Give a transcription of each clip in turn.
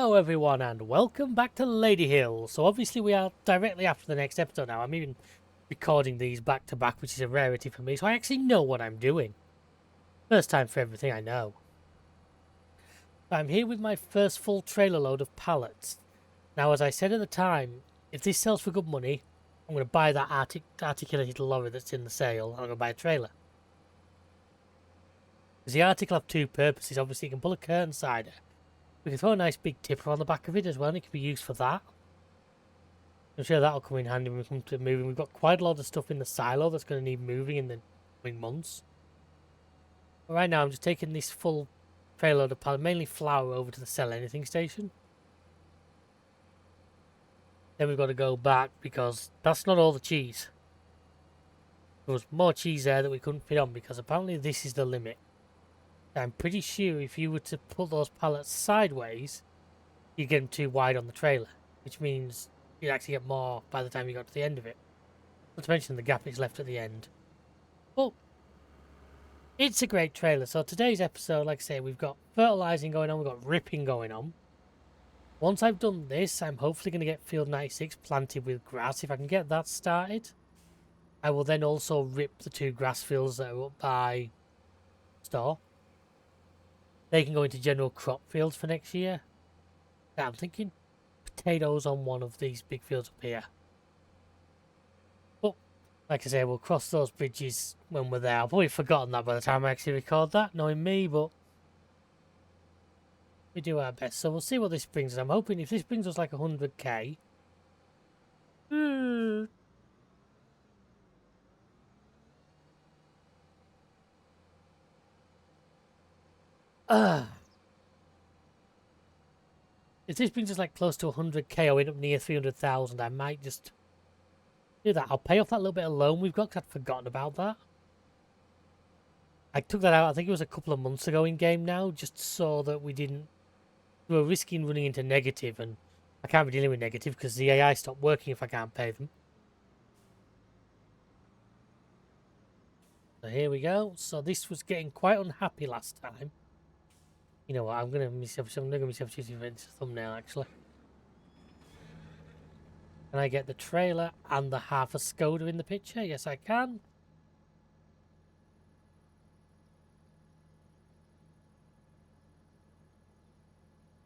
Hello everyone and welcome back to Ladyhill. So obviously we are directly after the next episode now. I'm even recording these back to back, which is a rarity for me, so I actually know what I'm doing. First time for everything, I know. I'm here with my first full trailer load of pallets. Now, as I said at the time, if this sells for good money, I'm going to buy that articulated lorry that's in the sale, and I'm going to buy a trailer. Because the article have two purposes. Obviously, you can pull a curtain sider. We can throw a nice big tipper on the back of it as well, and it can be used for that. I'm sure that'll come in handy when we come to moving. We've got quite a lot of stuff in the silo that's going to need moving in the coming months. But right now, I'm just taking this full trailer load of pallet, mainly flour, over to the Sell Anything station. Then we've got to go back because that's not all the cheese. There was more cheese there that we couldn't fit on because apparently this is the limit. I'm pretty sure if you were to put those pallets sideways, you get them too wide on the trailer, which means you'd actually get more by the time you got to the end of it. Not to mention the gap is left at the end. But it's a great trailer. So today's episode, like I say, we've got fertilising going on, we've got ripping going on. Once I've done this, I'm hopefully going to get field 96 planted with grass. If I can get that started, I will then also rip the two grass fields that are up by store. They can go into general crop fields for next year. I'm thinking potatoes on one of these big fields up here. But, like I say, we'll cross those bridges when we're there. I've probably forgotten that by the time I actually record that, knowing me, but we do our best. So we'll see what this brings us. I'm hoping if this brings us like 100k. If this brings us like close to 100k or end up near 300,000, I might just do that. I'll pay off that little bit of loan we've got because I'd forgotten about that. I took that out, I think it was a couple of months ago in game now, just so that we were risking running into negative, and I can't be dealing with negative because the AI stopped working if I can't pay them. So here we go. So this was getting quite unhappy last time. You know what? I'm gonna miss choosing a thumbnail actually. Can I get the trailer and the half a Skoda in the picture? Yes, I can.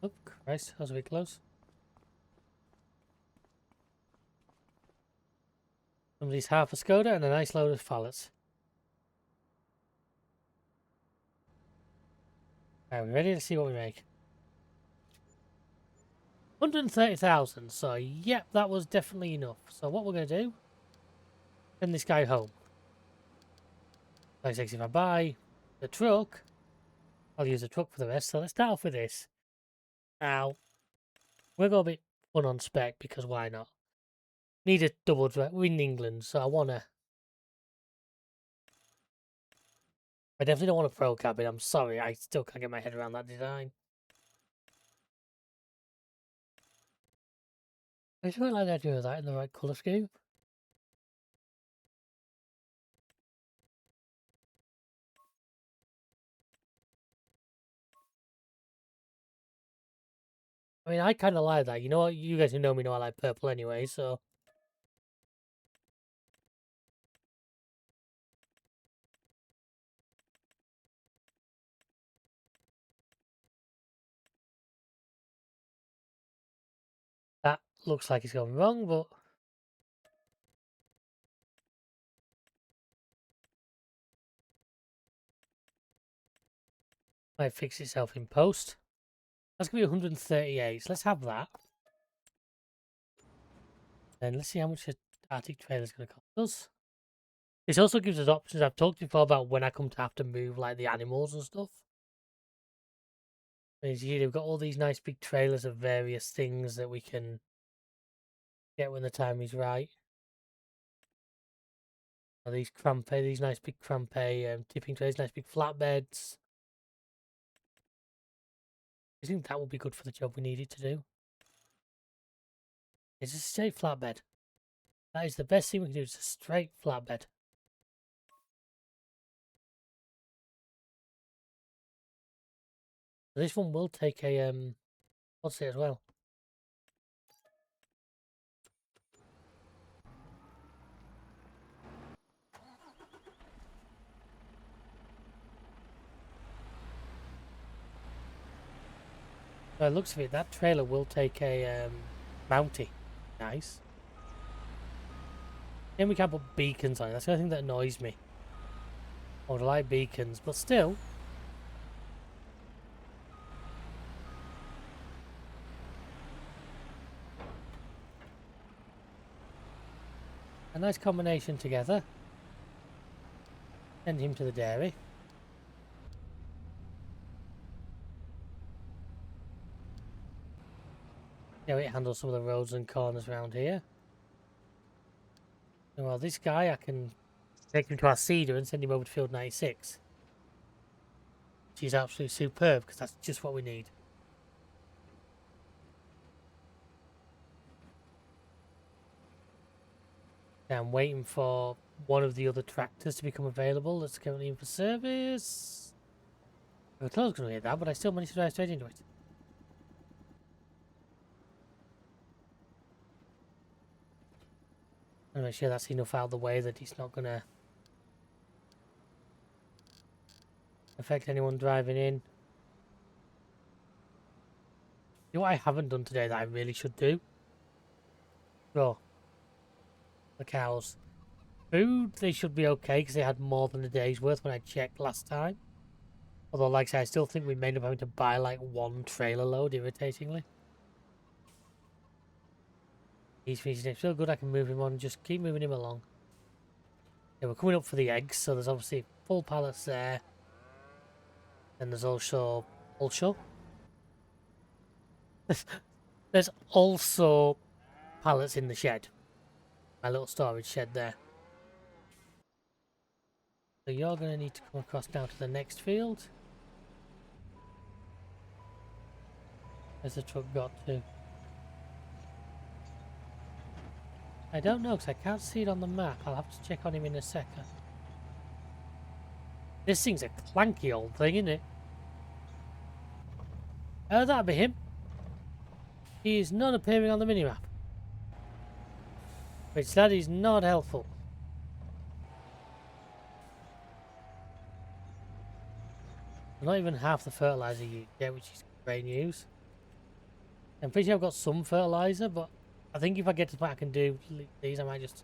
Oh Christ, that was a bit close. Somebody's half a Skoda and a nice load of pallets. Are we ready to see what we make? 130,000, so yep, that was definitely enough. So what we're going to do, send this guy home. Like if I buy the truck, I'll use the truck for the rest. So let's start off with this. Now, we're going to be fun on spec because why not? Need a double drive. We're in England, so I definitely don't want a pro cabin. I'm sorry, I still can't get my head around that design. I just really like the idea of that in the right colour scheme. I mean, I kind of like that. You know what? You guys who know me know I like purple anyway, so... That looks like it's going wrong, but... might fix itself in post. That's going to be 138. So let's have that. Then let's see how much the Arctic trailer is going to cost us. This also gives us options. I've talked before about when I come to have to move like the animals and stuff. As you see, we've got all these nice big trailers of various things that we can get when the time is right. These crampe, these nice big crampe tipping trays, nice big flatbeds. I think that would be good for the job we need it to do. It's a straight flatbed. That is the best thing we can do. It's a straight flatbed. This one will take a What's it as well? By the looks of it, that trailer will take a Mountie. Nice. Then we can't put beacons on it. That's the only thing that annoys me. I would like beacons, but still. A nice combination together. Send him to the dairy. Yeah, it handles some of the roads and corners around here. And well, this guy, I can take him to our cedar and send him over to field 96. Which is absolutely superb, because that's just what we need. Now I'm waiting for one of the other tractors to become available that's currently in for service. I thought I was going to hit that, but I still managed to drive straight into it. And make sure that's enough out of the way that it's not going to affect anyone driving in. You know what I haven't done today that I really should do? Oh, the cows. Food, they should be okay because they had more than a day's worth when I checked last time. Although, like I say, I still think we may end up having to buy like one trailer load, irritatingly. He's finishing it. Still good, I can move him on, just keep moving him along. Yeah, we're coming up for the eggs, so there's obviously full pallets there. And there's also there's also pallets in the shed. My little storage shed there. So you're going to need to come across down to the next field. Where's the truck got to? I don't know because I can't see it on the map. I'll have to check on him in a second. This thing's a clanky old thing, isn't it? Oh, that'll be him. He is not appearing on the minimap. Which that is not helpful. Not even half the fertilizer you get, which is great news. I'm pretty sure I've got some fertilizer, but I think if I get to the point I can do these, I might just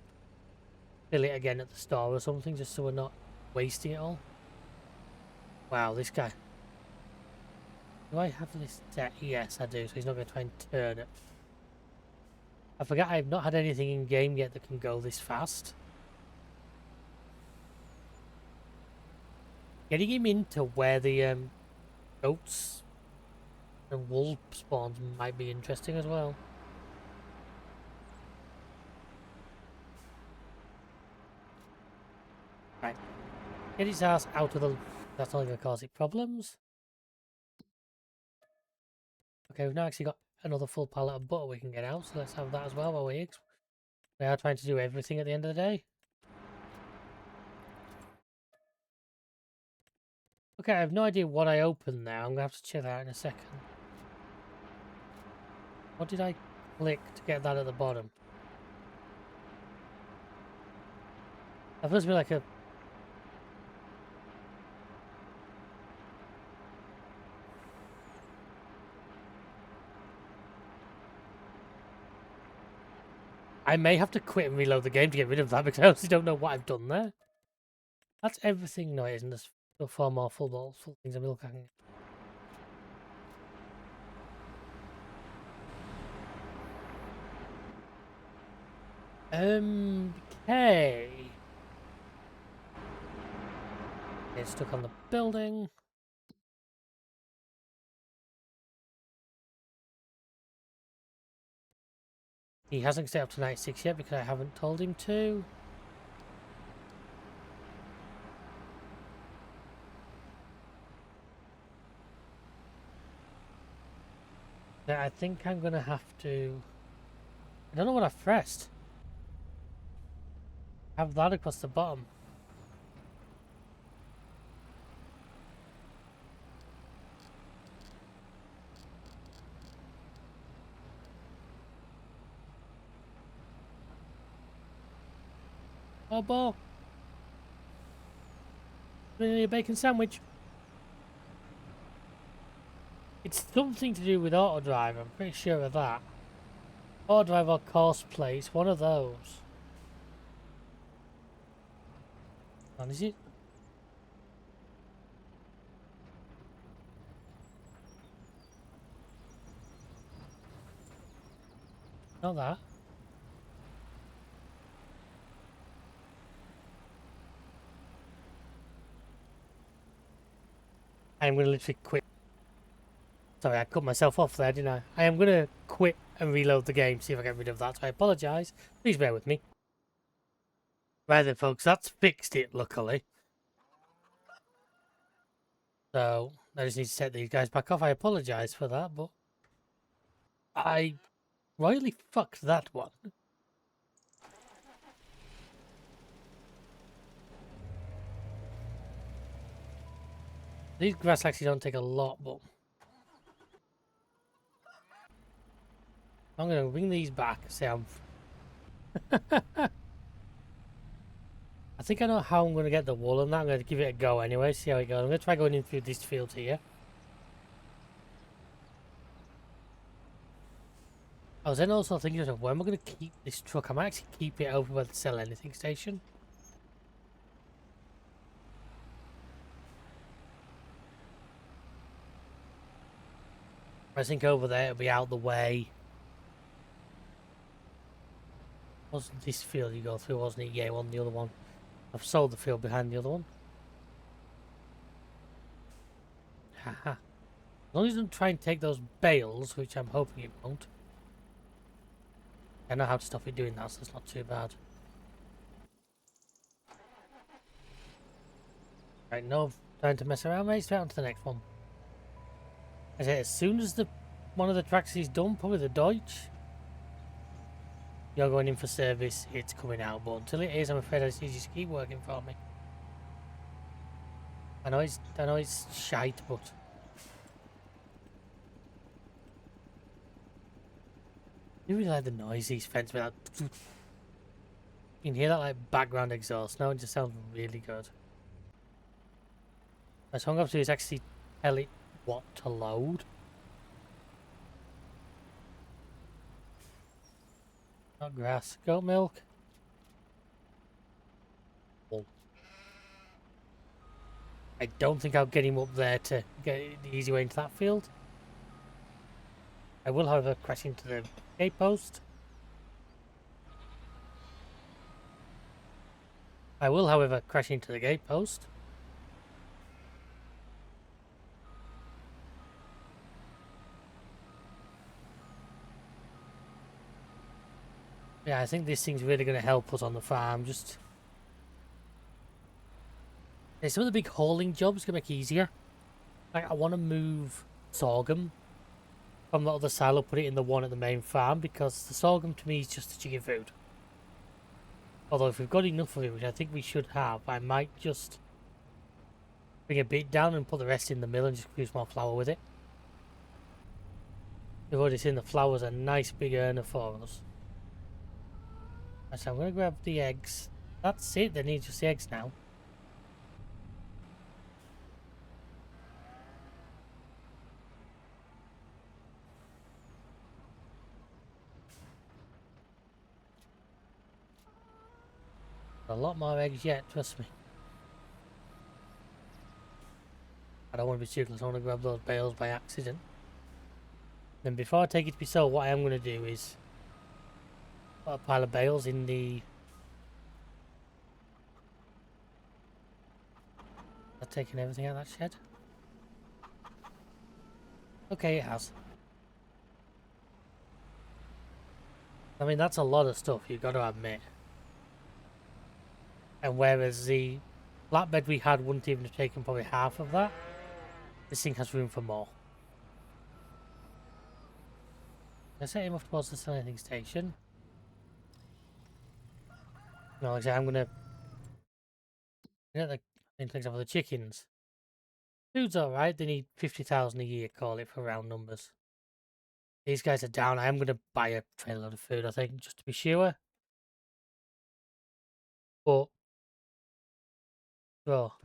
fill it again at the store or something, just so we're not wasting it all. Wow, this guy. Do I have this set? Yes, I do, so he's not going to try and turn it. I forget I've not had anything in game yet that can go this fast. Getting him into where the goats and wolf spawns might be interesting as well. Right. Get his ass out of the... That's only going to cause it problems. Okay, we've now actually got another full pallet of butter we can get out, so let's have that as well while we are trying to do everything at the end of the day. Okay, I have no idea what I opened now. I'm going to have to check that out in a second. What did I click to get that at the bottom? That feels to be like a... I may have to quit and reload the game to get rid of that because I honestly don't know what I've done there. That's everything. No, it isn't. There's still 4 more full things I'm looking at. Okay. It's stuck on the building. He hasn't stayed up to 96 yet because I haven't told him to. I think I'm going to have to... I don't know what I've pressed. Have that across the bottom. Oh, boy. Really a bacon sandwich. It's something to do with auto drive, I'm pretty sure of that. Auto drive or course place, one of those. And is it? Not that. I'm going to literally quit. Sorry, I cut myself off there, didn't I? I am going to quit and reload the game, see if I get rid of that. So I apologise. Please bear with me. Right then, folks, that's fixed it, luckily. So I just need to set these guys back off. I apologise for that, but I royally fucked that one. These grass actually don't take a lot, but I'm going to bring these back. See, I think I know how I'm going to get the wool on that. I'm going to give it a go anyway, see how it goes. I'm going to try going in through this field here. I was then also thinking of where am I going to keep this truck? I might actually keep it over by the Sell Anything station. I think over there it'll be out the way. Wasn't this field you go through, wasn't it? Yeah, it wasn't the other one. I've sold the field behind the other one. Haha. As long as it doesn't try and take those bales, which I'm hoping it won't. I know how to stop it doing that, so it's not too bad. Right, no time to mess around, mate. Straight on to the next one. I say, as soon as one of the tracks is done, probably the Deutsch, you're going in for service, it's coming out. But until it is, I'm afraid I just need you to keep working for me. I know it's shite, but I really like the noise these fence without. You can hear that like background exhaust. Now it just sounds really good. What I'm going to do is actually tell it what to load. Not grass, goat milk. Oh. I don't think I'll get him up there to get the easy way into that field. I will, however, crash into the gate post. I will, however, crash into the gate post. Yeah, I think this thing's really going to help us on the farm. Just some of the big hauling jobs going to make it easier. Like, I want to move sorghum from the other silo, put it in the one at the main farm, because the sorghum to me is just a chicken food. Although if we've got enough of it, which I think we should have, I might just bring a bit down and put the rest in the mill and just produce more flour with it. We've already seen the flour's a nice big earner for us. So I'm going to grab the eggs. That's it, they need just the eggs now. A lot more eggs yet, trust me. I don't want to be too close, I want to grab those bales by accident. Then before I take it to be sold, what I am going to do is put a pile of bales in the... I've taken everything out of that shed. Okay, it has. I mean, that's a lot of stuff, you've got to admit. And whereas the flatbed we had wouldn't even have taken probably half of that, this thing has room for more. I set him off towards the Sell Anything station. No, like I say, I'm gonna get the things off of the chickens. Food's alright, they need 50,000 a year, call it, for round numbers. These guys are down. I am gonna buy a trailer load of food, I think, just to be sure. But, well,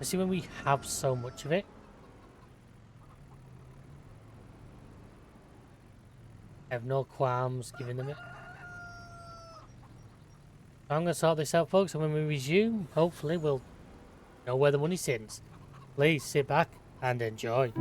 see when we have so much of it. I have no qualms giving them it. I'm going to sort this out, folks, and when we resume, hopefully we'll know where the money sits. Please sit back and enjoy.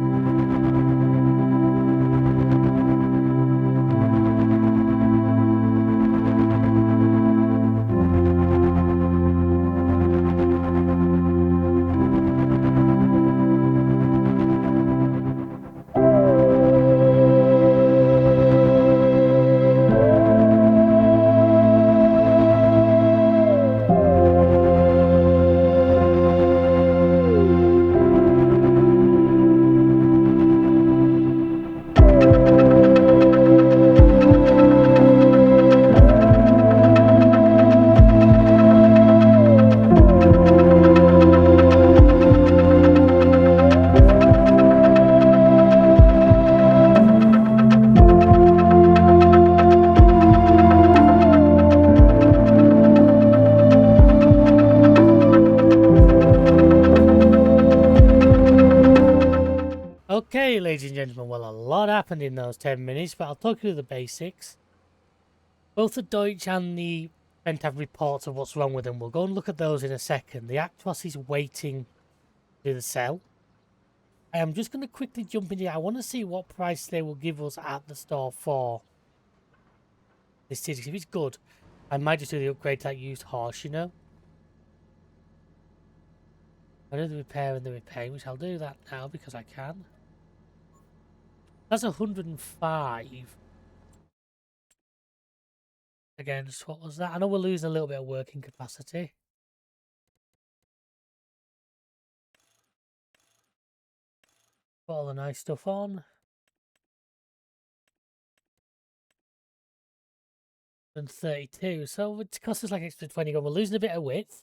Okay, ladies and gentlemen, well, a lot happened in those 10 minutes, but I'll talk you through the basics. Both the Deutsch and the Bent have reports of what's wrong with them. We'll go and look at those in a second. The Actros is waiting to do the sell. I am just going to quickly jump in here. I want to see what price they will give us at the store for this series. If it's good, I might just do the upgrade to that used horse, you know. I do the repair and the repairing, which I'll do that now because I can. That's 105 against, what was that? I know we're losing a little bit of working capacity. Put all the nice stuff on. And 32, so it costs us like extra 20 grand. We're losing a bit of width.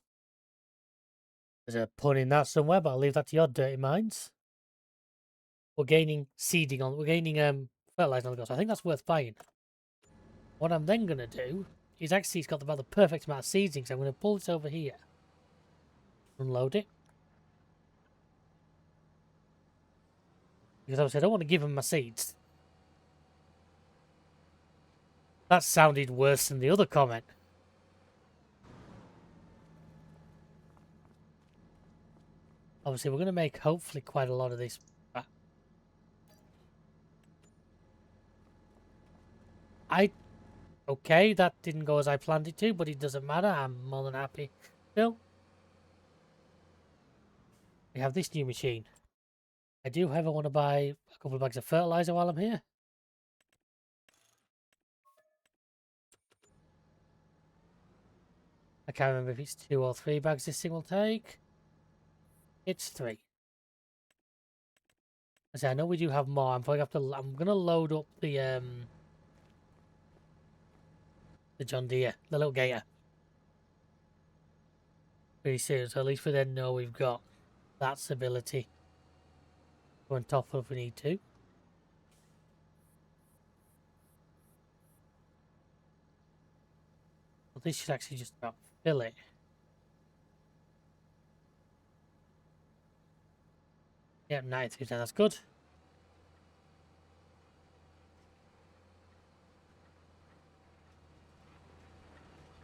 There's a pun in that somewhere, but I'll leave that to your dirty minds. We're gaining seeding on, we're gaining fertilizer on the go, so I think that's worth buying. What I'm then going to do is actually, it's got about the perfect amount of seeding, so I'm going to pull this over here. Unload it. Because obviously I don't want to give them my seeds. That sounded worse than the other comment. Obviously we're going to make hopefully quite a lot of this back. Okay, that didn't go as I planned it to, but it doesn't matter. I'm more than happy. Still, we have this new machine. I do, however, want to buy a couple of bags of fertilizer while I'm here. I can't remember if it's 2 or 3 bags this thing will take. It's 3. I know we do have more. I'm gonna load up the John Deere, the little gator, pretty soon. So at least we then know we've got that stability on top of if we need to. Well, this should actually just about fill it. Yep, 93%. That's good.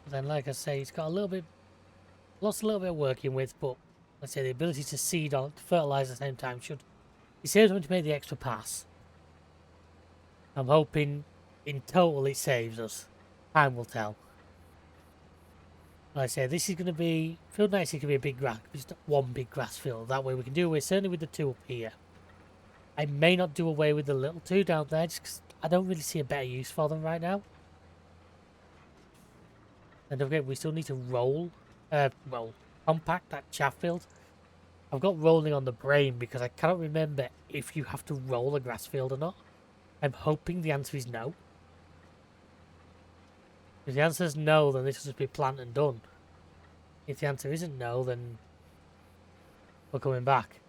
But then, like I say, it's got lost a little bit of working with, but let's say the ability to seed on, to fertilize at the same time should. It saves when to make the extra pass. I'm hoping in total it saves us. Time will tell. Like I say, this is going to be, field 96 is going to be a big grass, just one big grass field. That way we can do away, certainly with the 2 up here. I may not do away with the little 2 down there, just because I don't really see a better use for them right now. And don't forget, we still need to roll, compact that chaff field. I've got rolling on the brain because I cannot remember if you have to roll a grass field or not. I'm hoping the answer is no. If the answer is no, then this will just be plant and done. If the answer isn't no, then we're coming back.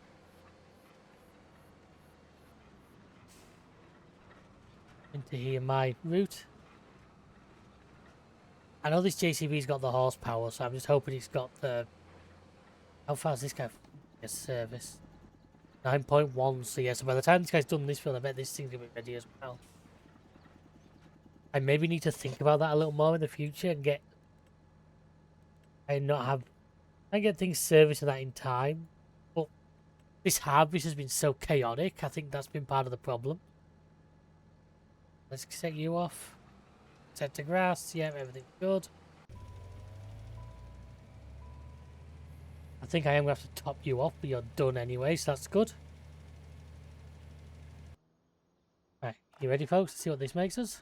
Into here, my route. I know this JCB's got the horsepower, so I'm just hoping it's got the... How far is this guy get service? 9.1, so yeah, so by the time this guy's done this field, I bet this thing's gonna be ready as well. I maybe need to think about that a little more in the future and get... And not have... I get things serviced and that in time, but this harvest has been so chaotic, I think that's been part of the problem. Let's set you off. Set to grass, yeah, everything's good. I think I am going to have to top you off, but you're done anyway, so that's good. Right, you ready, folks? Let's see what this makes us.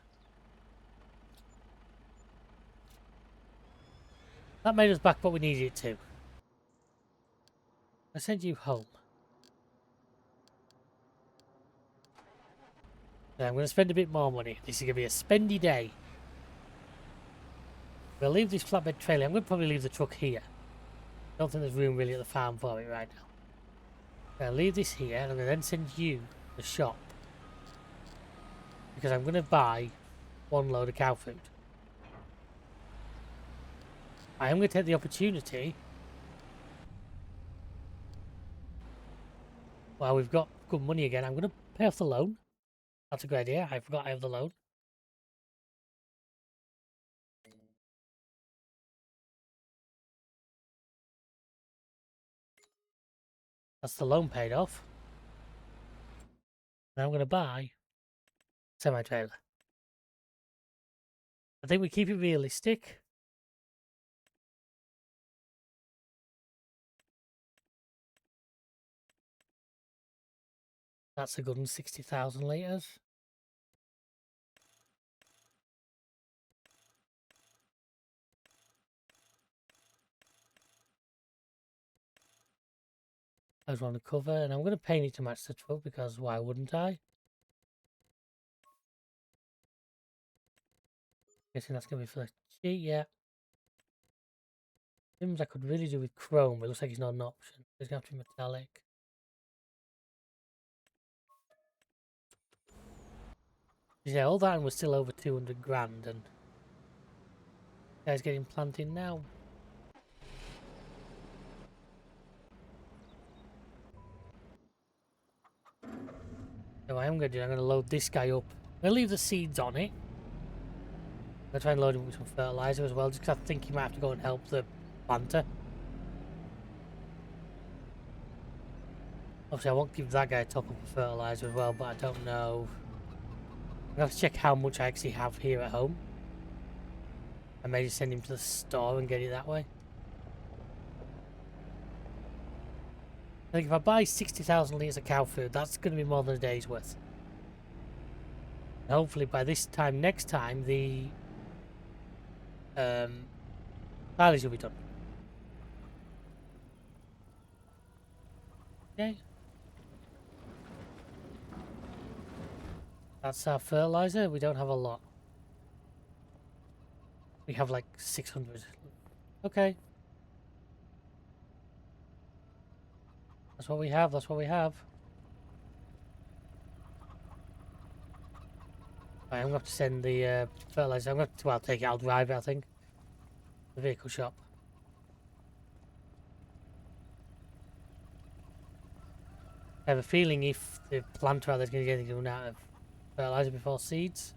That made us back what we needed it to. I send you home. So I'm going to spend a bit more money. This is going to be a spendy day. We'll leave this flatbed trailer. I'm going to probably leave the truck here. Don't think there's room really at the farm for it right now. I'll leave this here, and I'm going to then send you to the shop. Because I'm going to buy 1 load of cow food. I am going to take the opportunity. Well, we've got good money again. I'm going to pay off the loan. That's a good idea. I forgot I have the loan. That's the loan paid off. Now I'm going to buy semi-trailer. I think we keep it realistic. That's a good one, 60,000 litres. I just want to cover, and I'm going to paint it to match the truck because why wouldn't I? Guessing that's going to be for the sheet, yeah. Rims I could really do with chrome, but it looks like it's not an option. It's going to have to be metallic. Yeah, all that and we're still over 200 grand, and guys getting planted now. So what I'm going to do, I'm going to load this guy up. I'm going to leave the seeds on it. I'm going to try and load him with some fertiliser as well, just because I think he might have to go and help the planter. Obviously, I won't give that guy a top up of fertiliser as well, but I don't know. I'm going to have to check how much I actually have here at home. I may just send him to the store and get it that way. I think if I buy 60,000 litres of cow food, that's going to be more than a day's worth. And hopefully by this time, next time, the silage will be done. Okay. That's our fertiliser. We don't have a lot. We have like 600. Okay. That's what we have. That's what we have. Right, I'm going to have to send the fertiliser. I'm going to, well, take it. I'll drive it, I think. The vehicle shop. I have a feeling if the planter out there's going to get anything out of fertiliser before seeds.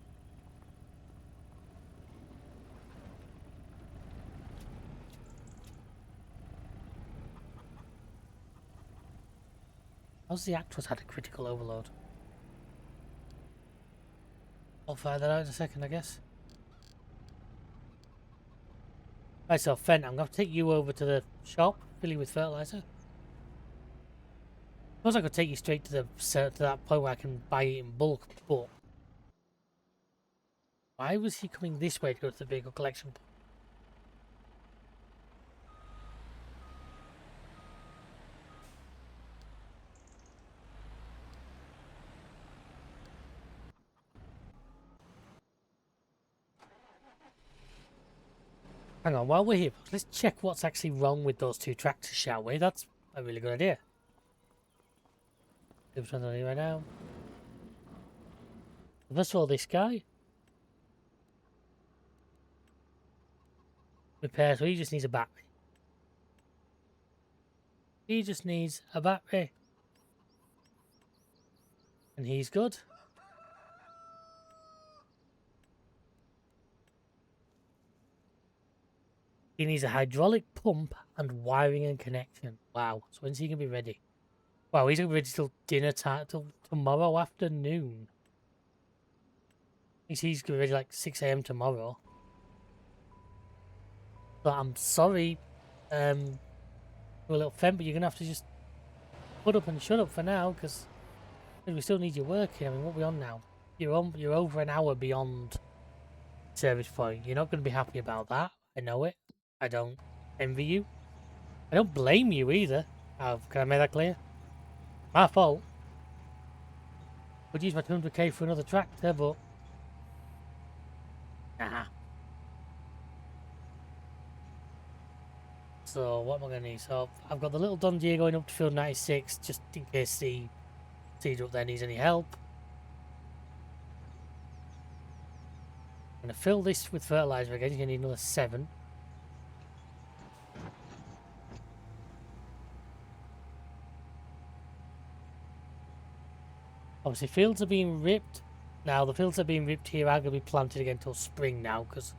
How's the Actros had a critical overload? I'll fire that out in a second, I guess. Right, so Fent, I'm going to take you over to the shop, fill you with fertiliser. I suppose I could take you straight to that point where I can buy it in bulk, but why was he coming this way to go to the vehicle collection point? Hang on, while we're here, let's check what's actually wrong with those 2 tractors, shall we? That's a really good idea. What's on right now? First of all, this guy. repair, so he just needs a battery. He just needs a battery. And he's good. He needs a hydraulic pump and wiring and connection. Wow. So when's he going to be ready? Wow, he's going to be ready till dinner time, till tomorrow afternoon. He's going to be ready like 6 AM tomorrow. But I'm sorry, a little friend, but you're going to have to just put up and shut up for now, because we still need you working. I mean, what are we on now? You're over an hour beyond service point. You're not going to be happy about that. I know it. I don't envy you. I don't blame you either. Can I make that clear? My fault. Would use my 200k for another tractor, but nah. So what am I going to need? So I've got the little Don Diego going up to field 96, just in case the seeder up there needs any help. I'm going to fill this with fertilizer again. You're going to need another 7. Obviously, fields are being ripped. Now, the fields that are being ripped here are going to be planted again until spring now, because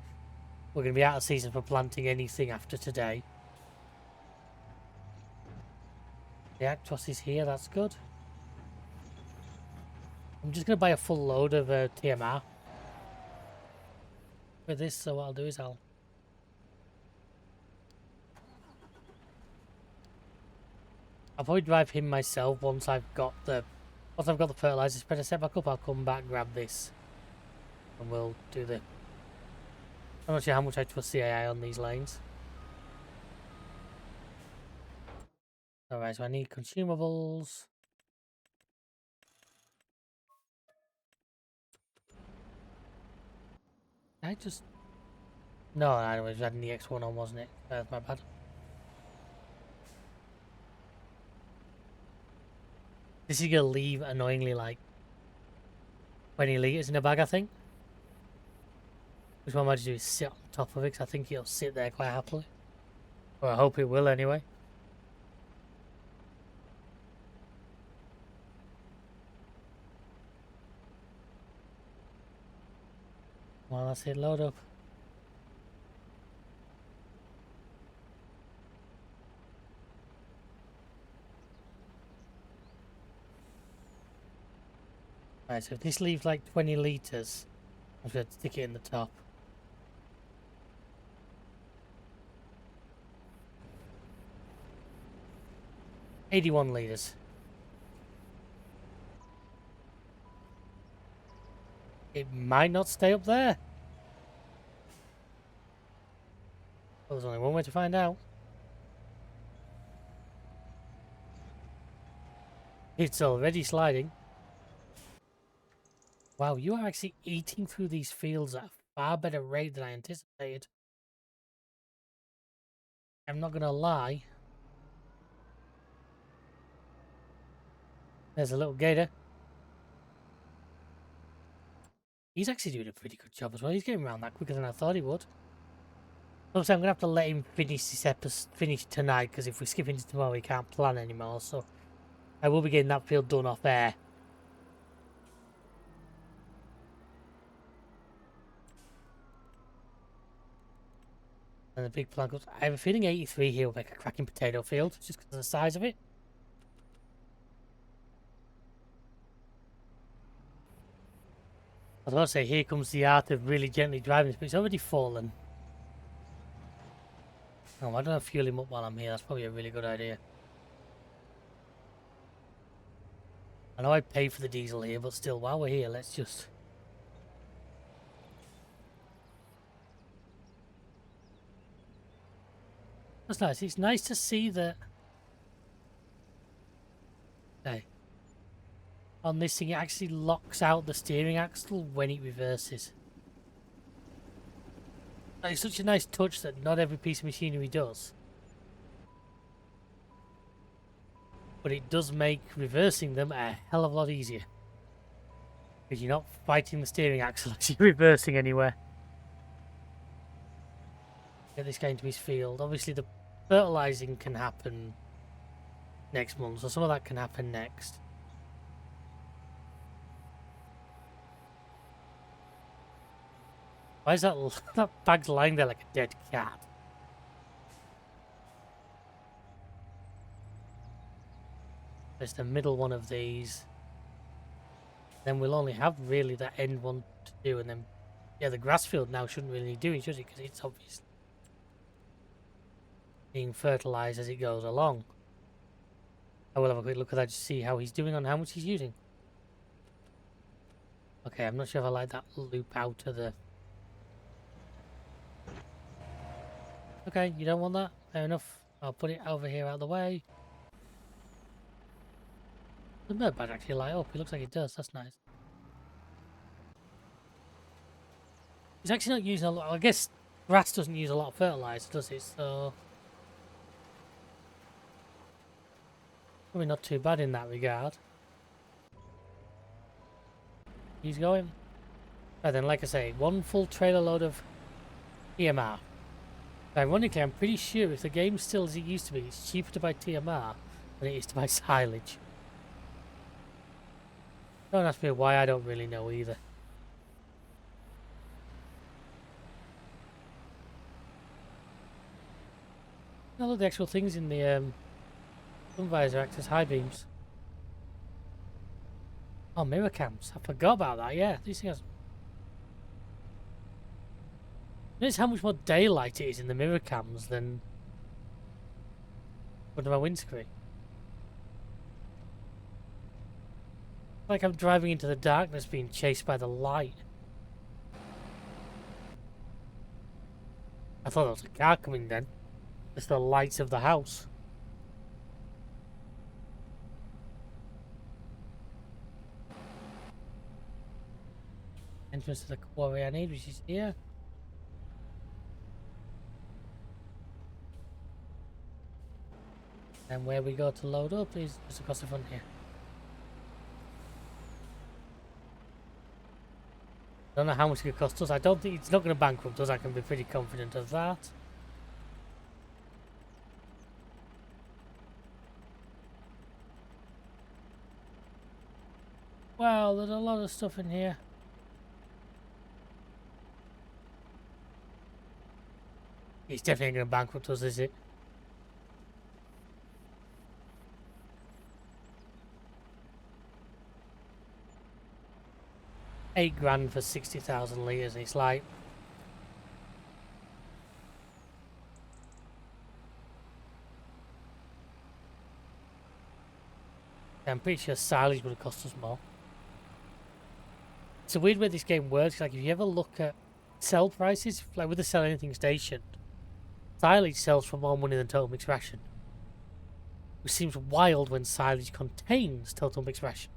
we're going to be out of season for planting anything after today. The Actros is here, that's good. I'm just going to buy a full load of TMR with this, so what I'll do is I'll probably drive him myself once I've got the fertilizer spreader set back up. I'll come back, grab this, and we'll do the... I'm not sure how much I trust CAI on these lanes. Alright, so I need consumables. I just... No, I was adding the X1 on, wasn't it? That's my bad. This is going to leave annoyingly like 20 litres in a bag, I think. Which one I might do is sit on top of it, because I think it'll sit there quite happily. Or I hope it will anyway. Well, that's it, load up. Right, so if this leaves like 20 litres, I'm just going to stick it in the top. $81 litres. It might not stay up there. Well, there's only one way to find out. It's already sliding. Wow, you are actually eating through these fields at a far better rate than I anticipated. I'm not going to lie. There's a little gator. He's actually doing a pretty good job as well. He's getting around that quicker than I thought he would. Obviously, I'm going to have to let him finish this episode, finish tonight, because if we skip into tomorrow, we can't plan anymore. So I will be getting that field done off air. And the big plan goes. I have a feeling 83 here will make a cracking potato field, just because of the size of it. I was about to say, here comes the art of really gently driving this, but it's already fallen. Oh, why don't I fuel him up while I'm here? That's probably a really good idea. I know I pay for the diesel here, but still, while we're here, let's just... That's nice. It's nice to see that... Hey. On this thing, it actually locks out the steering axle when it reverses. It's such a nice touch that not every piece of machinery does. But it does make reversing them a hell of a lot easier. Because you're not fighting the steering axle as you're reversing anywhere. Get this guy into his field. Obviously the fertilizing can happen next month, so some of that can happen next. Why is that that bag's lying there like a dead cat? There's the middle one of these. Then we'll only have really that end one to do, and then yeah, the grass field now shouldn't really need doing, should it? Because it's obviously being fertilized as it goes along. I will have a quick look at that to see how he's doing on how much he's using. Okay, I'm not sure if I like that loop out of the... Okay, you don't want that? Fair enough. I'll put it over here out of the way. The bird bag actually light up. It looks like it does. That's nice. It's actually not using a lot. I guess grass doesn't use a lot of fertilizer, does it? So probably not too bad in that regard. He's going. And then, like I say, one full trailer load of TMR. Ironically, I'm pretty sure if the game's still as it used to be, it's cheaper to buy TMR than it is to buy silage. Don't ask me why, I don't really know either. Now look, the actual things in the sun visor act as high beams. Oh, mirror cams. I forgot about that, yeah. These things... Notice how much more daylight it is in the mirror cams than under my windscreen. Like I'm driving into the darkness being chased by the light. I thought there was a car coming then. Just the lights of the house. Entrance to the quarry I need, which is here. And where we go to load up is just across the front here. I don't know how much it could cost us. I don't think it's not going to bankrupt us. I can be pretty confident of that. Wow, there's a lot of stuff in here. It's definitely going to bankrupt us, is it? $8 for 60,000 litres. It's like... I'm pretty sure silage would have cost us more. It's a weird way this game works. Like, if you ever look at sell prices, like with the Sell Anything station, silage sells for more money than total mixed ration. Which seems wild when silage contains total mixed ration.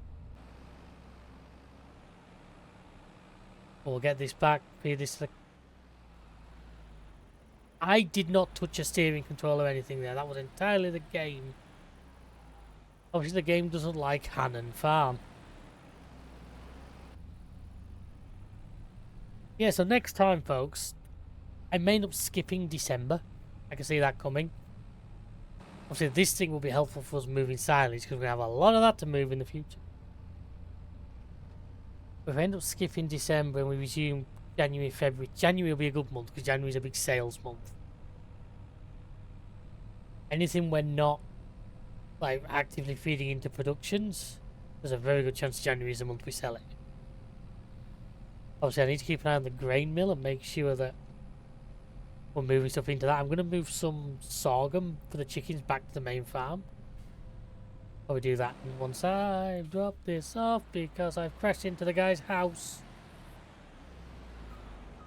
We'll get this back, feed this to the... I did not touch a steering control or anything there. That was entirely the game. Obviously the game doesn't like Hannon Farm. Yeah, so next time, folks, I may end up skipping December. I can see that coming. Obviously this thing will be helpful for us moving silage, because we're going to have a lot of that to move in the future. If we end up skipping December and we resume January, February, January will be a good month because January is a big sales month. Anything we're not like actively feeding into productions, there's a very good chance January is the month we sell it. Obviously I need to keep an eye on the grain mill and make sure that we're moving stuff into that. I'm going to move some sorghum for the chickens back to the main farm. I'll do that once I drop this off because I've crashed into the guy's house.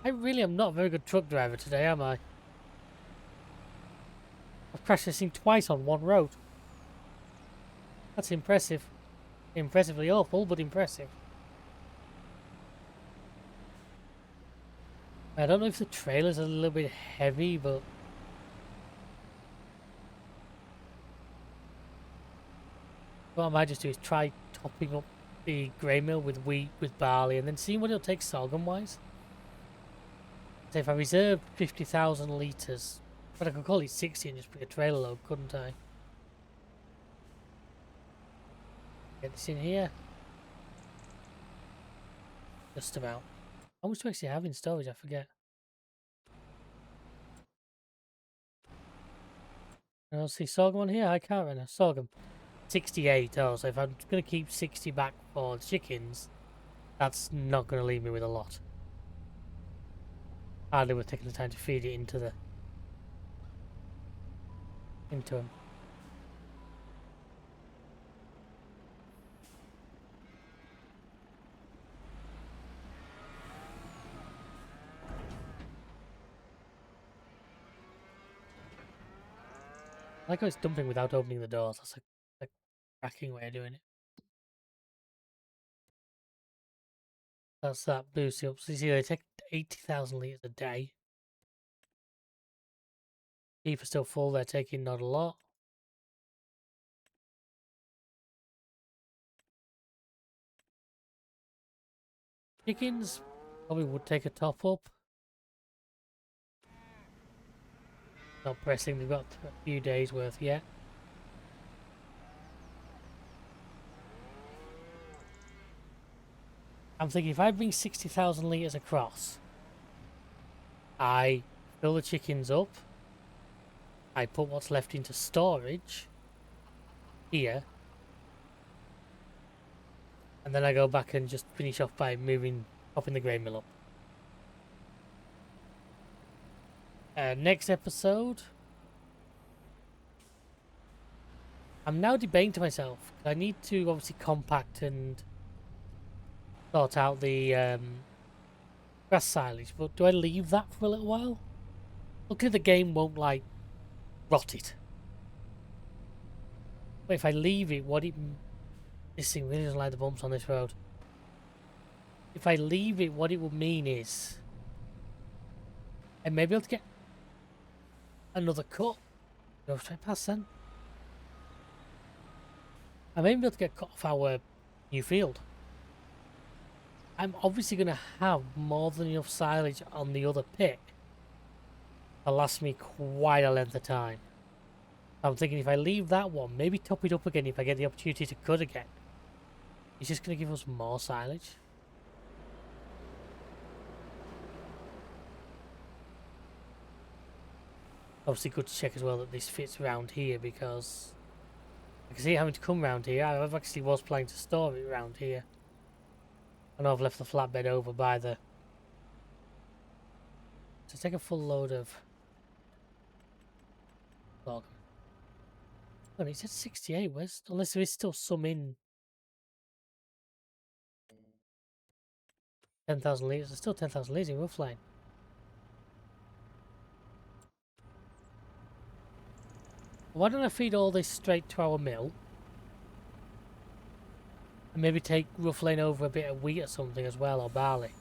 I really am not a very good truck driver today, am I? I've crashed this thing twice on one road. That's impressive. Impressively awful, but impressive. I don't know if the trailer's a little bit heavy, but... what I might just do is try topping up the grain mill with wheat, with barley, and then seeing what it'll take sorghum-wise. So if I reserved 50,000 litres, but I could call it 60 and just put a trailer load, couldn't I? Get this in here. Just about. How much do I actually have in storage? I forget. I don't see sorghum on here. I can't remember. Sorghum. 68. Oh, so if I'm going to keep 60 back for chickens, that's not going to leave me with a lot. Hardly we're taking the time to feed it into them. I like how it's dumping without opening the doors. That's a cracking way of doing it. That's that boosting up. So you see, they take 80,000 litres a day. Beef are still full. They're taking not a lot. Chickens probably would take a top up. Not pressing. They've got a few days worth yet. I'm thinking if I bring 60,000 litres across, I fill the chickens up, I put what's left into storage here, and then I go back and just finish off by popping the grain mill up. Next episode, I'm now debating to myself, I need to obviously compact and sort out the grass silage, but do I leave that for a little while? Luckily the game won't like rot it. But if I leave it, this thing really doesn't like the bumps on this road. If I leave it, what it will mean is I may be able to get another cut. Go straight past then. I may be able to get cut off our new field. I'm obviously going to have more than enough silage on the other pit to last me quite a length of time. I'm thinking if I leave that one, maybe top it up again if I get the opportunity to cut again. It's just going to give us more silage. Obviously good to check as well that this fits around here because I can see it having to come round here. I actually was planning to store it around here. I know I've left the flatbed over by the... So take a full load of log. Oh, it said 68. Unless there is still some in 10,000 litres. There's still 10,000 litres in Roughlane. Why don't I feed all this straight to our mill? And maybe take Roughlane over a bit of wheat or something as well, or barley.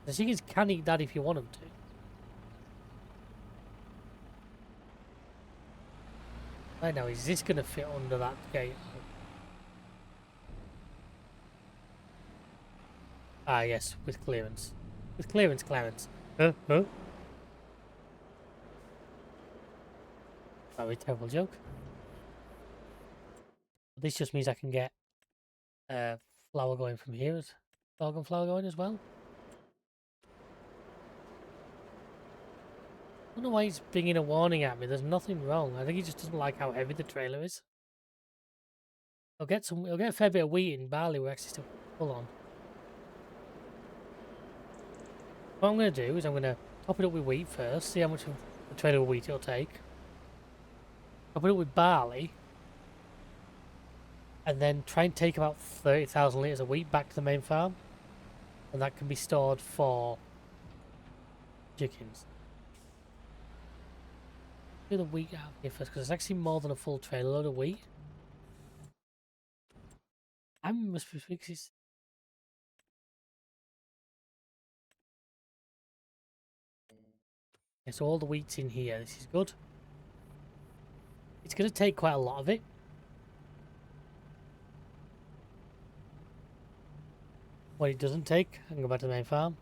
The thing is, can eat that if you want them to. Right now, is this going to fit under that gate? Ah, yes, with clearance. With clearance, Clarence. Huh? That was a terrible joke. But this just means I can get flour going from here. Sorghum flour going as well. I don't know why he's bringing a warning at me. There's nothing wrong. I think he just doesn't like how heavy the trailer is. I'll get a fair bit of wheat and barley. We're actually still full on. What I'm going to do is I'm going to top it up with wheat first. See how much of the trailer of wheat it'll take. Top it up with barley. And then try and take about 30,000 litres of wheat back to the main farm. And that can be stored for chickens. Do the wheat out here first, because it's actually more than a full trailer load of wheat. I must be fixes. Okay, so all the wheat's in here. This is good. It's going to take quite a lot of it. What it doesn't take, I can go back to the main farm.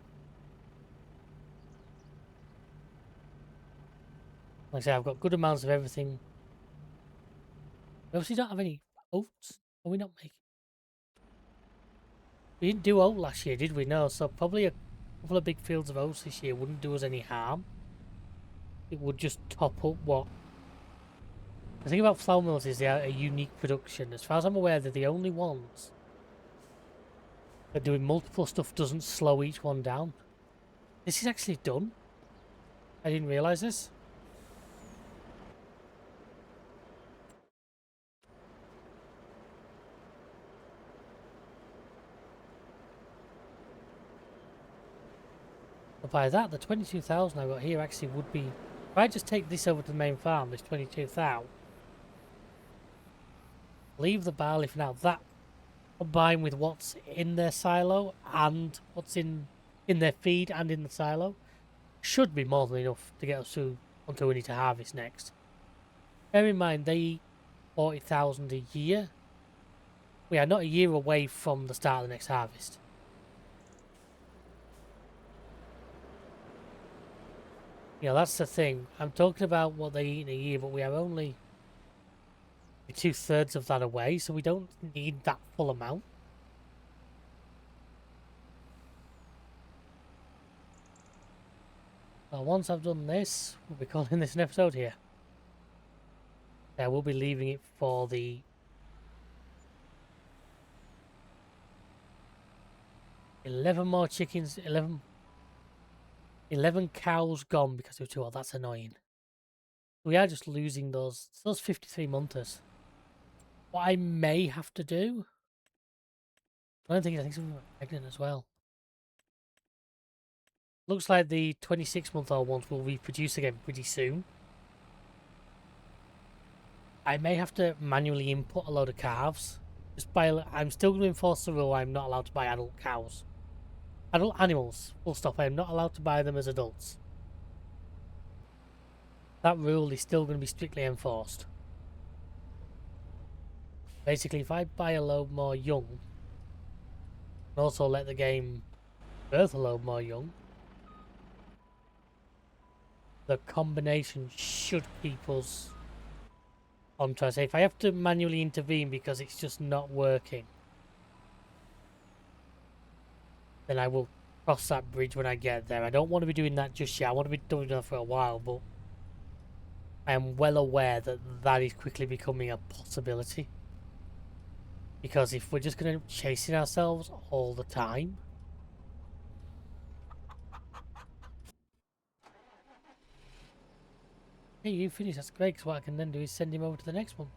Like I say, I've got good amounts of everything. We obviously don't have any oats. Are we not making? We didn't do oat last year, did we? No, so probably a couple of big fields of oats this year wouldn't do us any harm. It would just top up what... The thing about flour mills is they are a unique production. As far as I'm aware, they're the only ones that doing multiple stuff doesn't slow each one down. This is actually done. I didn't realise this. But by that, the 22,000 I got here actually would be... If I just take this over to the main farm, this 22,000, leave the barley for now, that combined with what's in their silo and what's in their feed and in the silo, should be more than enough to get us through until we need to harvest next. Bear in mind, they eat 40,000 a year. We are not a year away from the start of the next harvest. You know, that's the thing. I'm talking about what they eat in a year, but we are only 2/3 of that away, so we don't need that full amount. Well, once I've done this, we'll be calling this an episode here. I will be leaving it for the 11 more chickens, 11 cows gone because of 2. Oh, that's annoying. We are just losing those 53 monthers. What I may have to do... I think some of them are pregnant as well. Looks like the 26-month-old ones will reproduce again pretty soon. I may have to manually input a load of calves. I'm still going to enforce the rule I'm not allowed to buy adult cows. Adult animals, full stop. I am not allowed to buy them as adults. That rule is still going to be strictly enforced. Basically, if I buy a load more young, and also let the game birth a load more young, the combination should keep us on track. If I have to manually intervene because it's just not working, then I will cross that bridge when I get there. I don't want to be doing that just yet. I want to be doing that for a while, but I am well aware that that is quickly becoming a possibility. Because if we're just going to be chasing ourselves all the time... Hey, you finished, that's great, because what I can then do is send him over to the next one.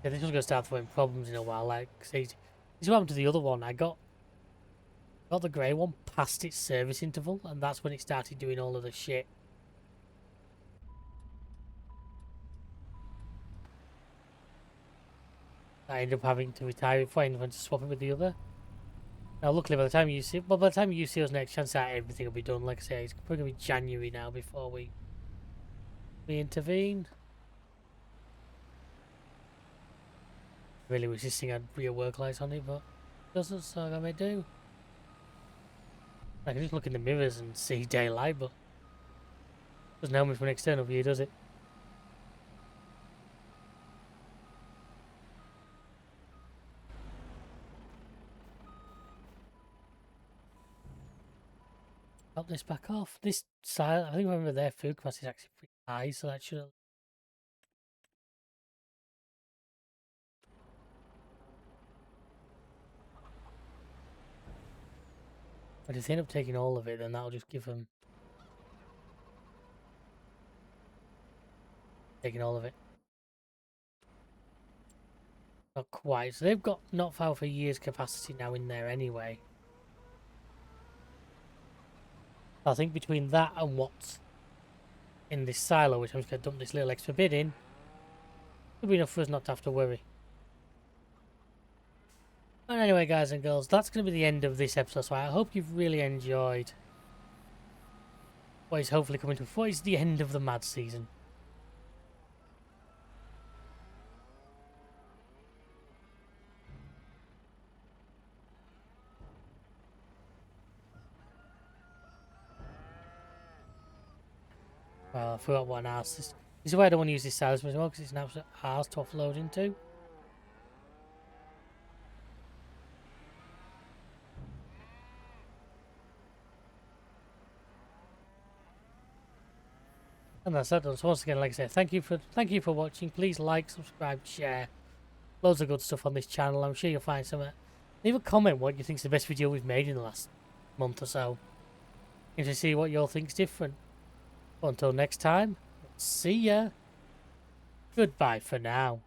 Yeah, this one's going to start throwing problems in a while. Like, see, this is what happened to the other one. I got the grey one past its service interval, and that's when it started doing all of the shit. I ended up having to retire it before I went to swap it with the other. Now, luckily, by the time you see us next, chances are everything will be done. Like I say, it's probably going to be January now before we intervene. Really resisting had real work lights on it, but it doesn't, so I may do. I can just look in the mirrors and see daylight, but doesn't help me from an external view, does it? Top this back off. This side, I think I remember their food capacity is actually pretty high, so that should... But if they end up taking all of it, then that'll just give them... Taking all of it. Not quite. So they've got not far for years capacity now in there anyway. I think between that and what's in this silo, which I'm just going to dump this little extra bit in, it'll be enough for us not to have to worry. And anyway, guys and girls, that's going to be the end of this episode. So I hope you've really enjoyed what is hopefully coming to what is the end of the mad season. I forgot what an arse is. This is why I don't want to use this side as well, because it's an absolute arse to offload into. And that's it. So once again, like I said, thank you for watching. Please like, subscribe, share. Loads of good stuff on this channel. I'm sure you'll find some. Leave a comment what you think's the best video we've made in the last month or so. And to see what you all think's different. But until next time, see ya. Goodbye for now.